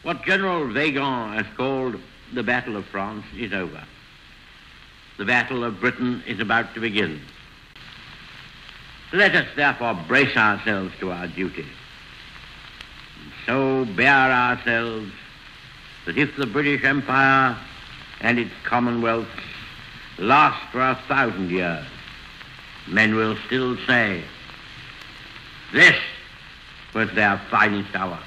What General Weygand has called the Battle of France is over. The Battle of Britain is about to begin. Let us therefore brace ourselves to our duty, and so bear ourselves that if the British Empire and its commonwealths last for 1,000 years, men will still say, this was their finest hour.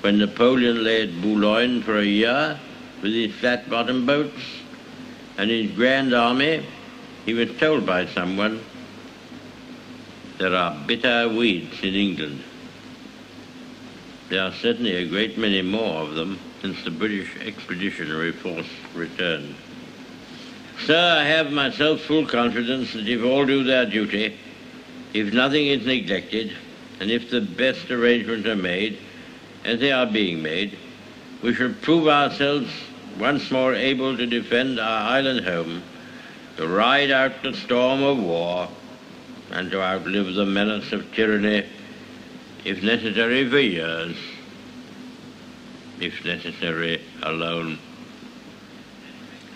When Napoleon lay at Boulogne for a year with his flat-bottom boats and his grand army, he was told by someone, there are bitter weeds in England. There are certainly a great many more of them since the British Expeditionary Force returned. Sir, I have myself full confidence that if all do their duty, if nothing is neglected, and if the best arrangements are made, as they are being made, we shall prove ourselves once more able to defend our island home, to ride out the storm of war, and to outlive the menace of tyranny, if necessary for years, if necessary alone.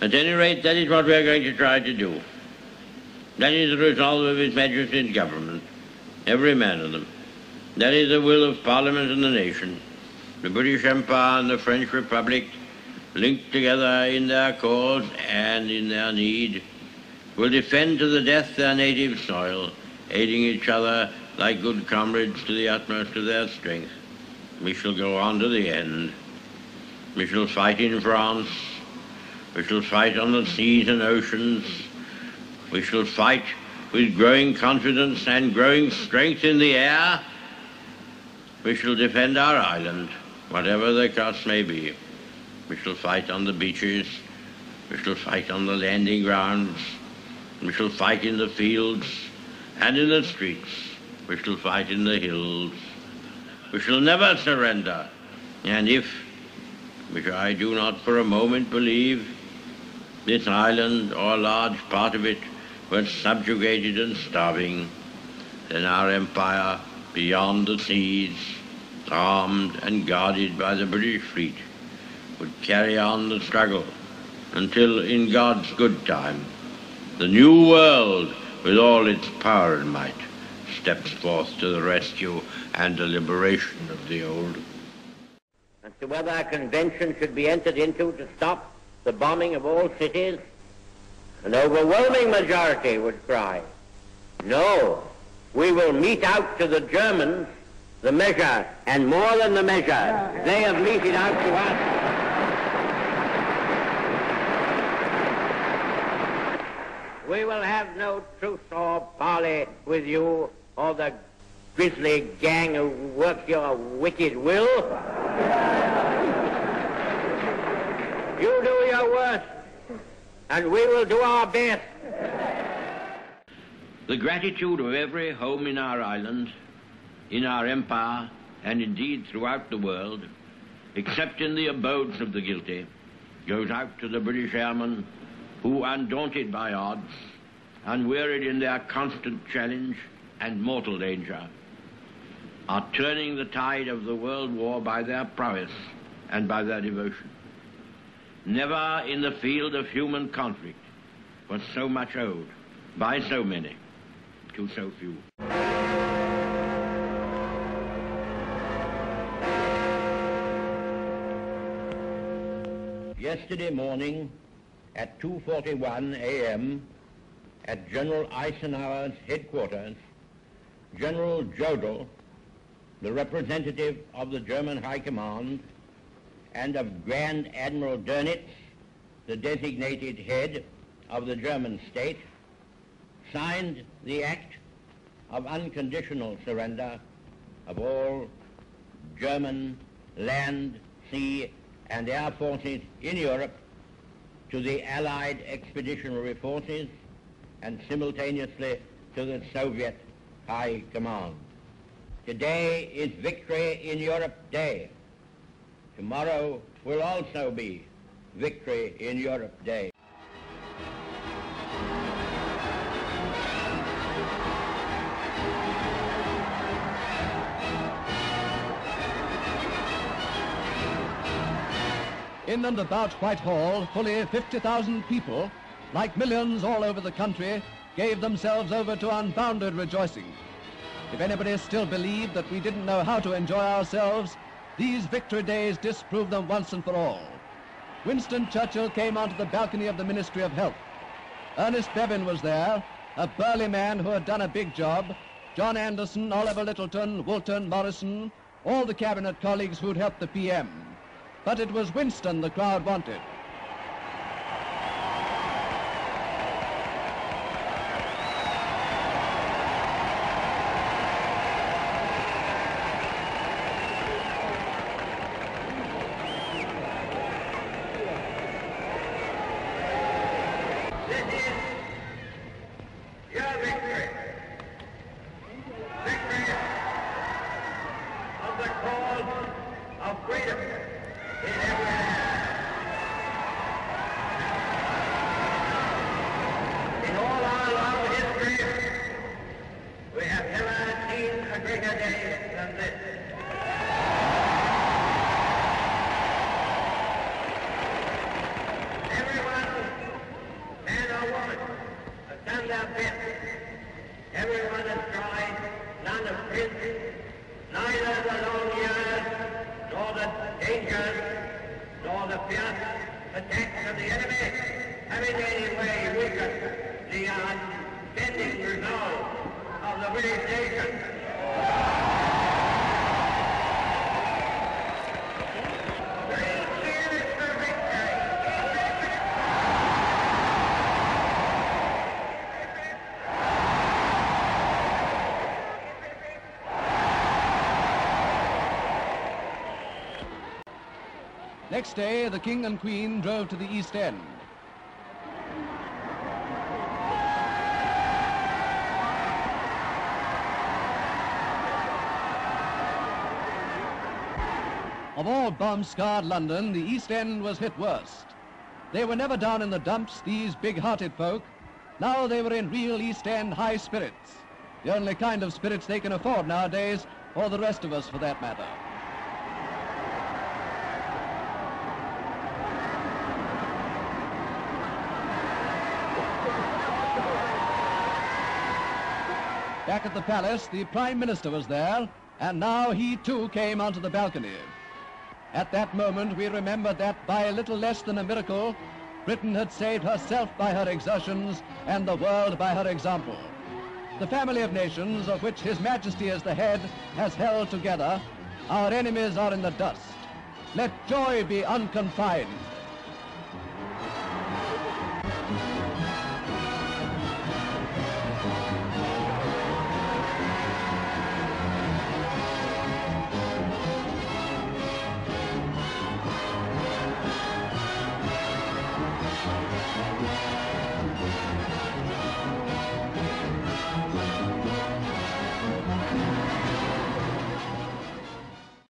At any rate, that is what we are going to try to do. That is the resolve of His Majesty's government, every man of them. That is the will of Parliament and the nation. The British Empire and the French Republic, linked together in their cause and in their need, will defend to the death their native soil, aiding each other like good comrades to the utmost of their strength. We shall go on to the end. We shall fight in France. We shall fight on the seas and oceans. We shall fight with growing confidence and growing strength in the air. We shall defend our island, whatever the cost may be. We shall fight on the beaches. We shall fight on the landing grounds. We shall fight in the fields and in the streets. We shall fight in the hills. We shall never surrender. And if, which I do not for a moment believe, this island or a large part of it was subjugated and starving, then our empire beyond the seas, armed and guarded by the British fleet, would carry on the struggle until, in God's good time, the new world, with all its power and might, steps forth to the rescue and the liberation of the old. As to whether a convention should be entered into to stop the bombing of all cities, an overwhelming majority would cry, no, we will mete out to the Germans the measure, and more than the measure, they have meted out to us. We will have no truce or parley with you or the grisly gang who work your wicked will. You do your worst, and we will do our best. The gratitude of every home in our island, in our empire, and indeed throughout the world, except in the abodes of the guilty, goes out to the British airmen who, undaunted by odds, unwearied in their constant challenge and mortal danger, are turning the tide of the world war by their prowess and by their devotion. Never in the field of human conflict was so much owed by so many to so few. Yesterday morning at 2:41 a.m. at General Eisenhower's headquarters, General Jodl, the representative of the German High Command, and of Grand Admiral Dönitz, the designated head of the German state, signed the act of unconditional surrender of all German land, sea, and air forces in Europe to the Allied Expeditionary Forces and simultaneously to the Soviet High Command. Today is Victory in Europe Day. Tomorrow will also be Victory in Europe Day. In and about Whitehall, fully 50,000 people, like millions all over the country, gave themselves over to unbounded rejoicing. If anybody still believed that we didn't know how to enjoy ourselves, these victory days disproved them once and for all. Winston Churchill came onto the balcony of the Ministry of Health. Ernest Bevin was there, a burly man who had done a big job. John Anderson, Oliver Littleton, Woolton, Morrison, all the cabinet colleagues who'd helped the PM. But it was Winston the crowd wanted. Everyone has tried, none of this, neither the long years, nor the dangers, nor the fierce attacks of the enemy have in any way weakened the unbending resolve of the British nation. Next day, the King and Queen drove to the East End. Of all bomb-scarred London, the East End was hit worst. They were never down in the dumps, these big-hearted folk. Now they were in real East End high spirits. The only kind of spirits they can afford nowadays, or the rest of us for that matter. Back at the palace, the Prime Minister was there, and now he too came onto the balcony. At that moment, we remembered that by a little less than a miracle, Britain had saved herself by her exertions and the world by her example. The family of nations, of which His Majesty is the head, has held together. Our enemies are in the dust. Let joy be unconfined.